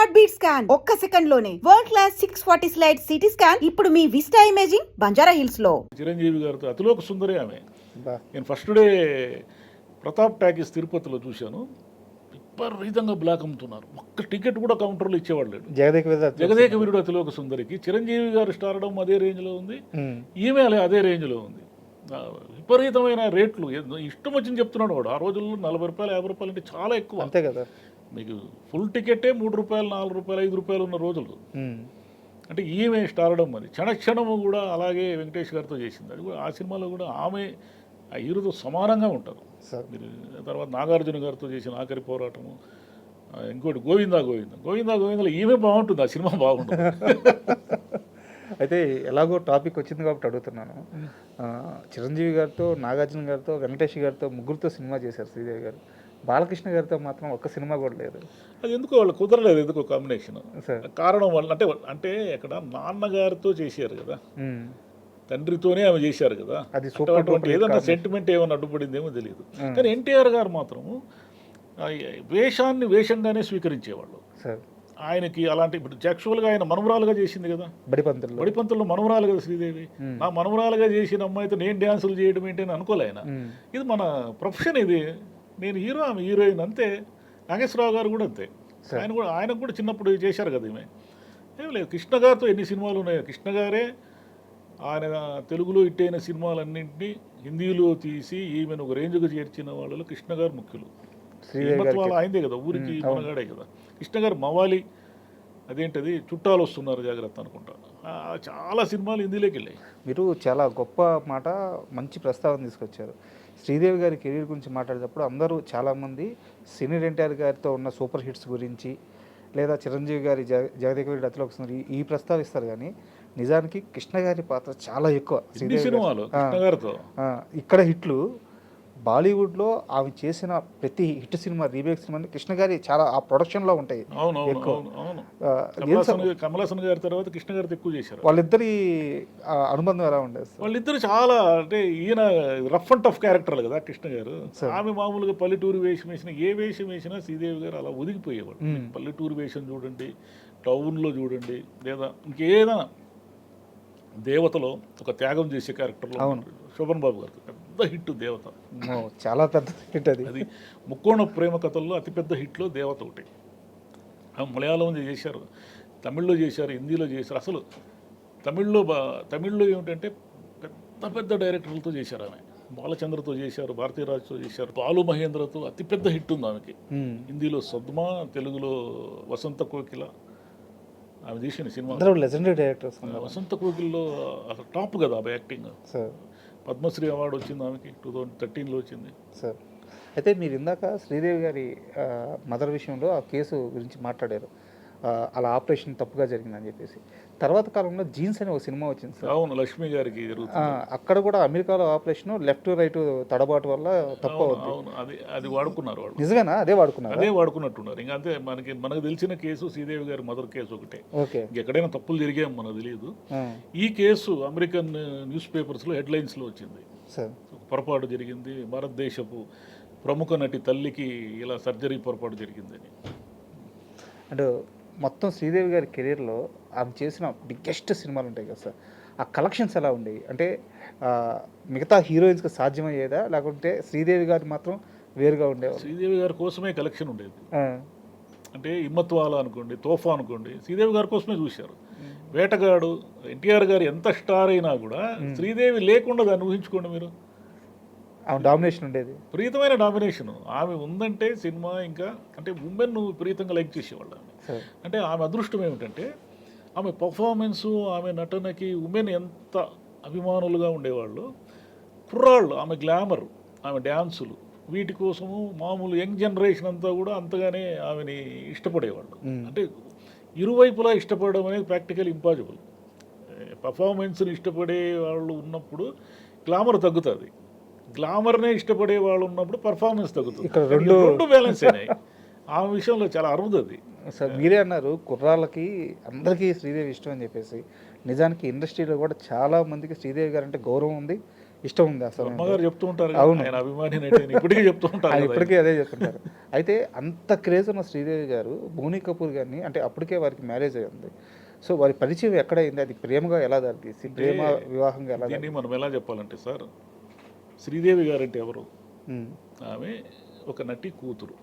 Heart beat scan ఒక్క second లోనే world class 640 slide CT scan ఇప్పుడు మీ విస్టా ఇమేజింగ్ బంజారా హిల్స్ లో. చిరంజీవి గారితో అతిలోక సుందరి ఆమె. నేను ఫస్ట్ డే ప్రతాప్ టాకీస్ తిరుపతిలో చూశాను. విపరీతంగా బ్లాక్ అమ్ముతున్నారు. ఒక్క టికెట్ కూడా కౌంటర్లో ఇచ్చేవాళ్ళు లేడు. జగదేక వీరుడు అతిలోక సుందరికి చిరంజీవి గారు స్టార్డమ్ అదే రేంజ్లో ఉంది, ఈమె అదే రేంజ్లో ఉంది. విపరీతమైన రేట్లు ఇష్టం వచ్చింది చెప్తున్నాడు వాడు. ఆ రోజుల్లో 40 రూపాయలు 50 రూపాయలు అంటే చాలా ఎక్కువ. అంతే కదా, మీకు ఫుల్ టికెటే 3 రూపాయలు 4 రూపాయలు 5 రూపాయలు ఉన్న రోజులు. అంటే ఈమె స్టార్డమ్ అది. క్షణక్షణము కూడా అలాగే వెంకటేష్ గారితో చేసింది. అది కూడా ఆ సినిమాలో కూడా ఆమె ఆ హీరోతో సమానంగా ఉంటారు. మీరు తర్వాత నాగార్జున గారితో చేసిన ఆఖరి పోరాటము, ఇంకోటి గోవిందాలో ఈమె బాగుంటుంది, ఆ సినిమా బాగుంటుంది. అయితే ఎలాగో టాపిక్ వచ్చింది కాబట్టి అడుగుతున్నాను. చిరంజీవి గారితో, నాగార్జున గారితో, వెంకటేష్ గారితో ముగ్గురితో సినిమా చేశారు శ్రీదేవి గారు. బాలకృష్ణ గారితో మాత్రం ఒక్క సినిమా కూడా లేదు. అది ఎందుకో వాళ్ళు కుదరలేదు, ఎందుకో కాంబినేషన్. కారణం వల్ల అంటే అక్కడ నాన్నగారితో చేశారు కదా, తండ్రితోనే ఆమె చేశారు కదా, అది సూపర్. ఏదన్నా సెంటిమెంట్ ఏమైనా అడ్డుపడిందేమో తెలియదు. కానీ ఎన్టీఆర్ గారు మాత్రము వేషాన్ని వేషంగానే స్వీకరించేవాళ్ళు. ఆయనకి అలాంటి ఇప్పుడు యాక్చువల్గా ఆయన మనవరాలుగా చేసింది కదా, బడిపంతుల్లో మనవరాలు కదా శ్రీదేవి. నా మనవరాలుగా చేసిన అమ్మాయితో నేను డ్యాన్సులు చేయడం ఏంటి అని అనుకోలే ఆయన. ఇది మన ప్రొఫెషన్, ఇది నేను హీరో, ఆమె హీరోయిన్ అంతే. నాగేశ్వరరావు గారు కూడా అంతే. ఆయనకు కూడా చిన్నప్పుడు చేశారు కదా ఈమె. ఏం లేదు, కృష్ణ గారితో ఎన్ని సినిమాలు ఉన్నాయో. కృష్ణ గారే ఆయన తెలుగులో హిట్టైన సినిమాలన్నింటినీ హిందీలో తీసి ఈమెను ఒక రేంజ్గా చేర్చిన వాళ్ళలో కృష్ణ గారు ముఖ్యులు. శ్రీమత్వాలు ఆయనదే కదా, ఊరికి మనగాడే కదా. కృష్ణ గారు మవాలి, అదేంటది చుట్టాలు వస్తున్నారు జాగ్రత్త అనుకుంటా, చాలా సినిమాలు హిందీలోకి వెళ్ళాయి. మీరు చాలా గొప్ప మాట, మంచి ప్రస్తావన తీసుకొచ్చారు. శ్రీదేవి గారి కెరీర్ గురించి మాట్లాడేటప్పుడు అందరూ చాలామంది సీనియర్ ఎన్టీఆర్ గారితో ఉన్న సూపర్ హిట్స్ గురించి, లేదా చిరంజీవి గారి జగదేక వీరుడు అతిలోక సుందరి ఈ ప్రస్తావిస్తారు. కానీ నిజానికి కృష్ణ గారి పాత్ర చాలా ఎక్కువ. ఇక్కడ హిట్లు బాలీవుడ్లో ఆమె చేసిన ప్రతి hit cinema, remake cinema Krishna గారి చాలా ఆ ప్రొడక్షన్లో ఉంటాయి. కమల్ హాసన్ గారి తర్వాత కృష్ణ గారితో ఎక్కువ చేశారు. వాళ్ళిద్దరి అనుబంధం ఎలా ఉండేది? వాళ్ళిద్దరు చాలా, అంటే ఈయన రఫ్ అండ్ టఫ్ క్యారెక్టర్లు కదా కృష్ణ గారు. ఆమె మామూలుగా పల్లెటూరు వేషం వేసిన, ఏ వేషం వేసినా శ్రీదేవి గారు అలా ఒదిగిపోయేవాడు. పల్లెటూరు వేషం చూడండి, టౌన్లో చూడండి, లేదా ఇంకేదైనా దేవతలో ఒక త్యాగం చేసే క్యారెక్టర్లో శోభన్ బాబు గారికి పెద్ద హిట్ దేవత, చాలా పెద్ద హిట్. అది ముక్కోణ ప్రేమ కథల్లో అతిపెద్ద హిట్లో దేవత ఒకటి. మలయాళంలో చేశారు, తమిళ్లో చేశారు, హిందీలో చేశారు. అసలు తమిళ్లో ఏమిటంటే పెద్ద పెద్ద డైరెక్టర్లతో చేశారు. ఆమె బాలచంద్రతో చేశారు, భారతీరాజ్తో చేశారు, బాలు మహేంద్రతో అతిపెద్ద హిట్ ఉంది ఆమెకి. హిందీలో సద్మా, తెలుగులో వసంత కోకిల, ఆమె తీసిన సినిమా లెజెండరీ డైరెక్టర్స్. వసంత కోకిల్లో అసలు టాప్ కదా ఆమె యాక్టింగ్. పద్మశ్రీ అవార్డు వచ్చింది ఆమెకి, 2013లో వచ్చింది. సార్, అయితే మీరు ఇందాక శ్రీదేవి గారి మదర్ విషయంలో ఆ కేసు గురించి మాట్లాడారు, అలా ఆపరేషన్ తప్పుగా జరిగిందని చెప్పేసి. తర్వాత కాలంలో జీన్స్ అనే ఒక సినిమా వచ్చింది సార్. అవును, లక్ష్మి గారికి జరుగుతుంది. అక్కడ కూడా అమెరికాలో ఆపరేషన్ లెఫ్ట్ రైట్ తడబాటు వల్ల తప్పు అవుతుంది. అది వాడుకున్నారు వాళ్ళు. నిజమేనా? అదే వాడుకున్నట్టున్నారు. ఇంకా అంతే. మనకు తెలిసిన కేసు శ్రీదేవి గారి మదర్ కేసు ఒకటే. ఎక్కడైనా తప్పులు జరిగాము మనకు తెలియదు. ఈ కేసు అమెరికన్ న్యూస్ పేపర్స్లో హెడ్లైన్స్లో వచ్చింది. పొరపాటు జరిగింది, భారతదేశపు ప్రముఖ నటి తల్లికి ఇలా సర్జరీ పొరపాటు జరిగిందని. అంటే మొత్తం శ్రీదేవి గారి కెరీర్లో ఆమె చేసిన బిగ్గెస్ట్ సినిమాలు ఉంటాయి కదా సార్, ఆ కలెక్షన్స్ ఎలా ఉండేవి? అంటే మిగతా హీరోయిన్స్కి సాధ్యమయ్యేదా, లేకుంటే శ్రీదేవి గారి మాత్రం వేరుగా ఉండేది? శ్రీదేవి గారి కోసమే కలెక్షన్ ఉండేది. అంటే హిమ్మత్వాల అనుకోండి, తోఫా అనుకోండి, శ్రీదేవి గారి కోసమే చూశారు. వేటగాడు, ఎన్టీఆర్ గారు ఎంత స్టార్ అయినా కూడా శ్రీదేవి లేకుండా దాన్ని ఊహించుకోండి మీరు. ఆమె డామినేషన్ ఉండేది, విపరీతమైన డామినేషన్. ఆమె ఉందంటే సినిమా ఇంకా అంటే ఉమెన్ విపరీతంగా లైక్ చేసేవాళ్ళు. అంటే ఆమె అదృష్టం ఏమిటంటే ఆమె పర్ఫార్మెన్సు, ఆమె నటనకి ఉమెన్ ఎంత అభిమానులుగా ఉండేవాళ్ళు. కుర్రాళ్ళు, ఆమె గ్లామర్, ఆమె డ్యాన్సులు, వీటి కోసము మామూలు యంగ్ జనరేషన్ అంతా కూడా అంతగానే ఆమెని ఇష్టపడేవాళ్ళు. అంటే ఇరువైపులా ఇష్టపడడం అనేది ప్రాక్టికల్ ఇంపాసిబుల్. పర్ఫార్మెన్స్ని ఇష్టపడే వాళ్ళు ఉన్నప్పుడు గ్లామర్ తగ్గుతుంది, గ్లామర్నే ఇష్టపడే వాళ్ళు ఉన్నప్పుడు పర్ఫార్మెన్స్ తగ్గుతుంది. ఇక్కడ రెండు బ్యాలెన్స్ అయినాయి. ఆ విషయంలో చాలా అరుదది. సార్, మీరే అన్నారు కుర్రాళ్ళకి అందరికీ శ్రీదేవి ఇష్టం అని చెప్పేసి. నిజానికి ఇండస్ట్రీలో కూడా చాలా మందికి శ్రీదేవి గారు అంటే గౌరవం ఉంది, ఇష్టం ఉంది అసలు. అమ్మగారు చెప్తూ ఉంటారు అవును. ఆయన అభిమాని ఇప్పటికీ చెప్తూ ఉంటారు ఆయన కదా. ఇప్పటికీ అదే చెప్తుంటారు. అయితే అంత క్రేజ్ ఉన్న శ్రీదేవి గారు బోనీ కపూర్ గారిని, అంటే అప్పటికే వారికి మ్యారేజ్ అయ్యింది, సో వారి పరిచయం ఎక్కడైంది, అది ప్రేమగా ఎలా దారితీసి, ప్రేమ వివాహంగా ఎలా దీన్ని మనం ఎలా చెప్పాలంటే సార్, శ్రీదేవి గారంటే ఎవరు? ఆమె ఒక నటి కూతురు.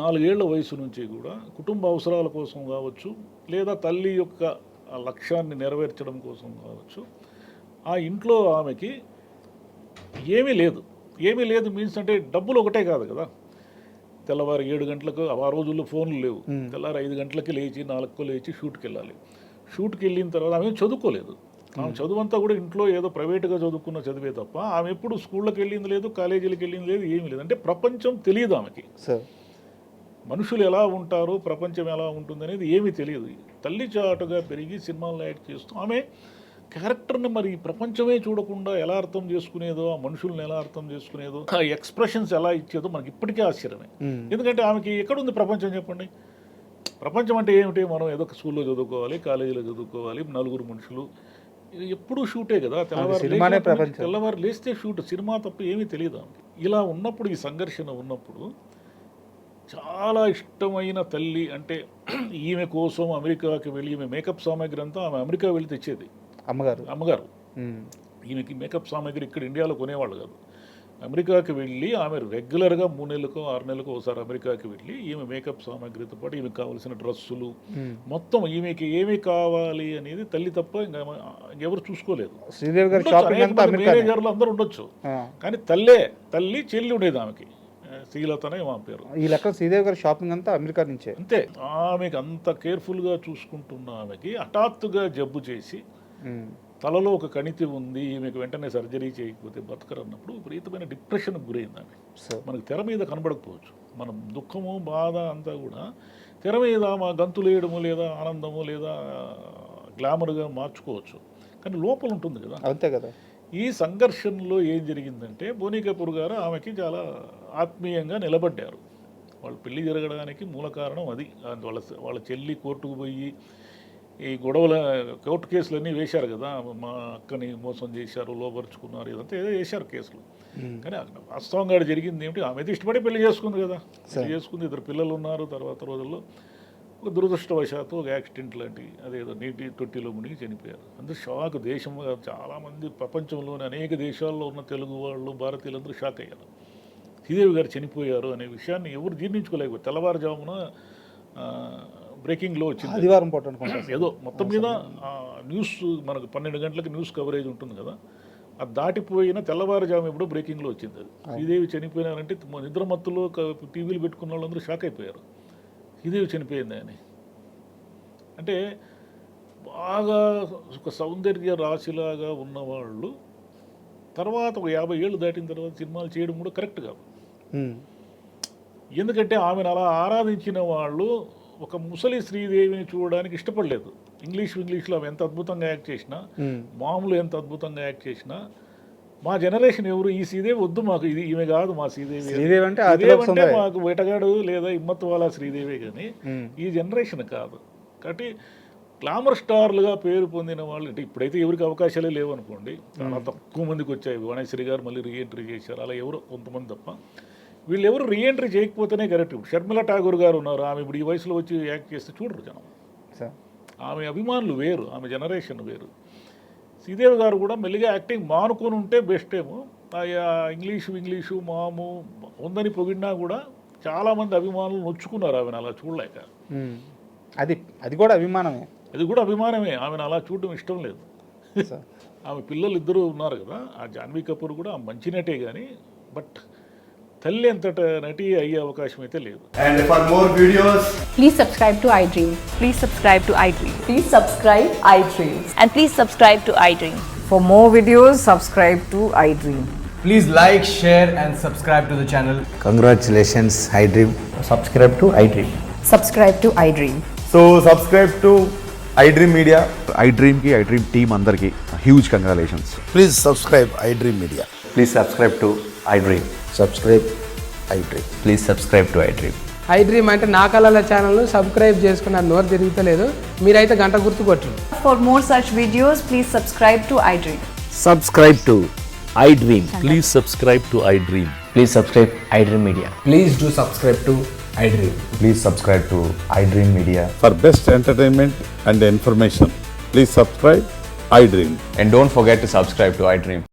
4 ఏళ్ల వయసు నుంచి కూడా కుటుంబ అవసరాల కోసం కావచ్చు, లేదా తల్లి యొక్క ఆ లక్ష్యాన్ని నెరవేర్చడం కోసం కావచ్చు, ఆ ఇంట్లో ఆమెకి ఏమీ లేదు మీన్స్ అంటే డబ్బులు ఒకటే కాదు కదా. తెల్లవారు 7 గంటలకు, ఆ రోజుల్లో ఫోన్లు లేవు, తెల్లారు 5 గంటలకి లేచి 4కు లేచి షూట్కి వెళ్ళాలి. షూట్కి వెళ్ళిన తర్వాత ఆమె చదువుకోలేదు. ఆమె చదువంతా కూడా ఇంట్లో ఏదో ప్రైవేట్గా చదువుకున్న చదివే తప్ప ఆమె ఎప్పుడు స్కూళ్ళకి వెళ్ళింది లేదు, కాలేజీలకు వెళ్ళింది లేదు, ఏమీ లేదు. అంటే ప్రపంచం తెలియదు ఆమెకి. మనుషులు ఎలా ఉంటారో, ప్రపంచం ఎలా ఉంటుంది అనేది ఏమీ తెలియదు. తల్లి చాటుగా పెరిగి సినిమాల్లో యాక్ట్ చేస్తూ ఆమె క్యారెక్టర్ని మరి ప్రపంచమే చూడకుండా ఎలా అర్థం చేసుకునేదో, ఆ మనుషుల్ని ఎలా అర్థం చేసుకునేదో, ఆ ఎక్స్ప్రెషన్స్ ఎలా ఇచ్చేదో మనకి ఇప్పటికే ఆశ్చర్యమే. ఎందుకంటే ఆమెకి ఎక్కడుంది ప్రపంచం చెప్పండి? ప్రపంచం అంటే ఏమిటి? మనం ఏదో ఒక స్కూల్లో చదువుకోవాలి, కాలేజీలో చదువుకోవాలి, 4 మనుషులు, ఎప్పుడూ షూటే కదా. తెల్లవారు లేస్తే షూట్, సినిమా తప్ప ఏమీ తెలియదు ఆమెకి. ఇలా ఉన్నప్పుడు, ఈ సంఘర్షణ ఉన్నప్పుడు, చాలా ఇష్టమైన తల్లి అంటే ఈమె కోసం అమెరికాకి వెళ్ళి, ఈమె మేకప్ సామాగ్రి అంతా ఆమె అమెరికా వెళ్ళి తెచ్చేది. అమ్మగారు ఈమెకి మేకప్ సామాగ్రి ఇక్కడ ఇండియాలో కొనేవాళ్ళు కాదు. అమెరికాకి వెళ్ళి ఆమె రెగ్యులర్గా 3 నెలలకో 6 నెలలకో ఒకసారి అమెరికాకి వెళ్ళి ఈమె మేకప్ సామాగ్రితో పాటు ఈమెకు కావాల్సిన డ్రెస్సులు మొత్తం, ఈమెకి ఏమి కావాలి అనేది తల్లి తప్ప ఇంకెవరు చూసుకోలేదు. మేనేజర్లు అందరూ ఉండొచ్చు, కానీ తల్లి చెల్లి ఉండేది ఆమెకి, శ్రీలతనే మా పేరు. ఈ లెక్క శ్రీదేవి గారి షాపింగ్ అంతా అమెరికా నుంచే. అంతే. ఆమెకి అంత కేర్ఫుల్గా చూసుకుంటున్న ఆమెకి హఠాత్తుగా జబ్బు చేసి, తలలో ఒక కణితి ఉంది, ఈమెకు వెంటనే సర్జరీ చేయకపోతే బతకరన్నప్పుడు విపరీతమైన డిప్రెషన్కి గురైంది ఆమె. మనకు తెర మీద కనబడకపోవచ్చు, మనం దుఃఖము బాధ అంతా కూడా తెర మీద మా గంతులు వేయడము, లేదా ఆనందము, లేదా గ్లామర్గా మార్చుకోవచ్చు, కానీ లోపల ఉంటుంది కదా. అంతే కదా. ఈ సంఘర్షణలో ఏం జరిగిందంటే, బోనీ కపూర్ గారు ఆమెకి చాలా ఆత్మీయంగా నిలబడ్డారు. వాళ్ళ పెళ్లి జరగడానికి మూల కారణం అది. వాళ్ళ చెల్లి కోర్టుకు పోయి ఈ గొడవల కోర్టు కేసులన్నీ వేశారు కదా, మా అక్కని మోసం చేశారు, లోపరుచుకున్నారు, ఇదంతా ఏదో వేశారు కేసులు. కానీ వాస్తవంగా జరిగింది ఏమిటి? ఆమె ఇష్టపడి పెళ్లి చేసుకుంది కదా, పెళ్లి చేసుకుంది, 2 పిల్లలు ఉన్నారు. తర్వాత రోజుల్లో ఒక దురదృష్టవశాత్తు ఒక యాక్సిడెంట్ లాంటి, అదేదో నీటి తొట్టిలో మునిగి చనిపోయారు. అందుకే షాక్. దేశం చాలామంది, ప్రపంచంలోని అనేక దేశాల్లో ఉన్న తెలుగు వాళ్ళు, భారతీయులందరూ షాక్ అయ్యారు. శ్రీదేవి గారు చనిపోయారు అనే విషయాన్ని ఎవరు జీర్ణించుకోలేకపోయారు. తెల్లవారుజామున బ్రేకింగ్లో వచ్చింది, ఆదివారం పూట ఏదో మొత్తం మీద న్యూస్, మనకు 12 గంటలకు న్యూస్ కవరేజ్ ఉంటుంది కదా, అది దాటిపోయిన తెల్లవారుజాము ఎప్పుడో బ్రేకింగ్లో వచ్చింది అది. శ్రీదేవి చనిపోయినారంటే నిద్రమత్తులో టీవీలు పెట్టుకున్న వాళ్ళందరూ షాక్ అయిపోయారు, శ్రీదేవి చనిపోయింది అని. అంటే బాగా ఒక సౌందర్య రాశిలాగా ఉన్నవాళ్ళు తర్వాత ఒక 50 ఏళ్ళు దాటిన తర్వాత సినిమాలు చేయడం కూడా కరెక్ట్ కాదు. ఎందుకంటే ఆమెను అలా ఆరాధించిన వాళ్ళు ఒక ముసలి శ్రీదేవిని చూడడానికి ఇష్టపడలేదు. ఇంగ్లీష్లో ఆమె ఎంత అద్భుతంగా యాక్ట్ చేసినా, మామూలు ఎంత అద్భుతంగా యాక్ట్ చేసినా, మా జనరేషన్ ఎవరు ఈ శ్రీదేవి వద్దు, మాకు ఇది ఈమె కాదు మా శ్రీదేవి అంటే మాకు వేటగాడు లేదా హిమ్మత్వాలా శ్రీదేవి, కానీ ఈ జనరేషన్ కాదు. కాబట్టి గ్లామర్ స్టార్లుగా పేరు పొందిన వాళ్ళు అంటే ఇప్పుడైతే ఎవరికి అవకాశాలే లేవు అనుకోండి, చాలా తక్కువ మందికి వచ్చాయి. వాణేశ్వరి గారు మళ్ళీ రీఎంట్రీ చేశారు, అలా ఎవరో కొంతమంది తప్ప. వీళ్ళు ఎవరు రీఎంట్రీ చేయకపోతేనే కరెక్ట్. ఇప్పుడు షర్మిలా ఠాగూర్ గారు ఉన్నారు, ఆమె ఇప్పుడు ఈ వయసులో వచ్చి యాక్ట్ చేస్తే చూడరు జనం. ఆమె అభిమానులు వేరు, ఆమె జనరేషన్ వేరు. శ్రీదేవి గారు కూడా మెల్లిగా యాక్టింగ్ మానుకొని ఉంటే బెస్ట్ ఏమో. ఇంగ్లీషు మాము ఉందని పొగిడినా కూడా చాలామంది అభిమానులు నొచ్చుకున్నారు ఆమెను అలా చూడలేక. అది కూడా అభిమానమే. ఆమెను అలా చూడడం ఇష్టం లేదు. ఆమె పిల్లలు 2 ఉన్నారు కదా, ఆ జాన్వీ కపూర్ కూడా మంచి నటే కానీ, బట్ తల్లి అంతట నటి అయ్యే అవకాశం అయితే లేదు. And for more videos, please subscribe to iDream. Please subscribe to iDream. Please subscribe iDream. And please subscribe to iDream. For more videos, subscribe to iDream. please like, share and subscribe to the channel. Congratulations, iDream. Subscribe to iDream. Subscribe to iDream. So subscribe to iDream Media. iDream ki iDream team andarki huge congratulations. Please subscribe iDream Media. Please subscribe to iDream. Subscribe iDream. Please subscribe to iDream. iDream అంటే నా కళల ఛానల్ను subscribe చేసుకున్న నోరు తిరుగుతలేదు, మీరైతే గంట గుర్తు కొట్టండి. For more such videos, please subscribe to iDream. Subscribe to iDream. Please subscribe to iDream. Please subscribe iDream Media. Please do subscribe to iDream. Please subscribe to iDream Media. For best entertainment and information, please subscribe iDream. And don't forget to subscribe to iDream.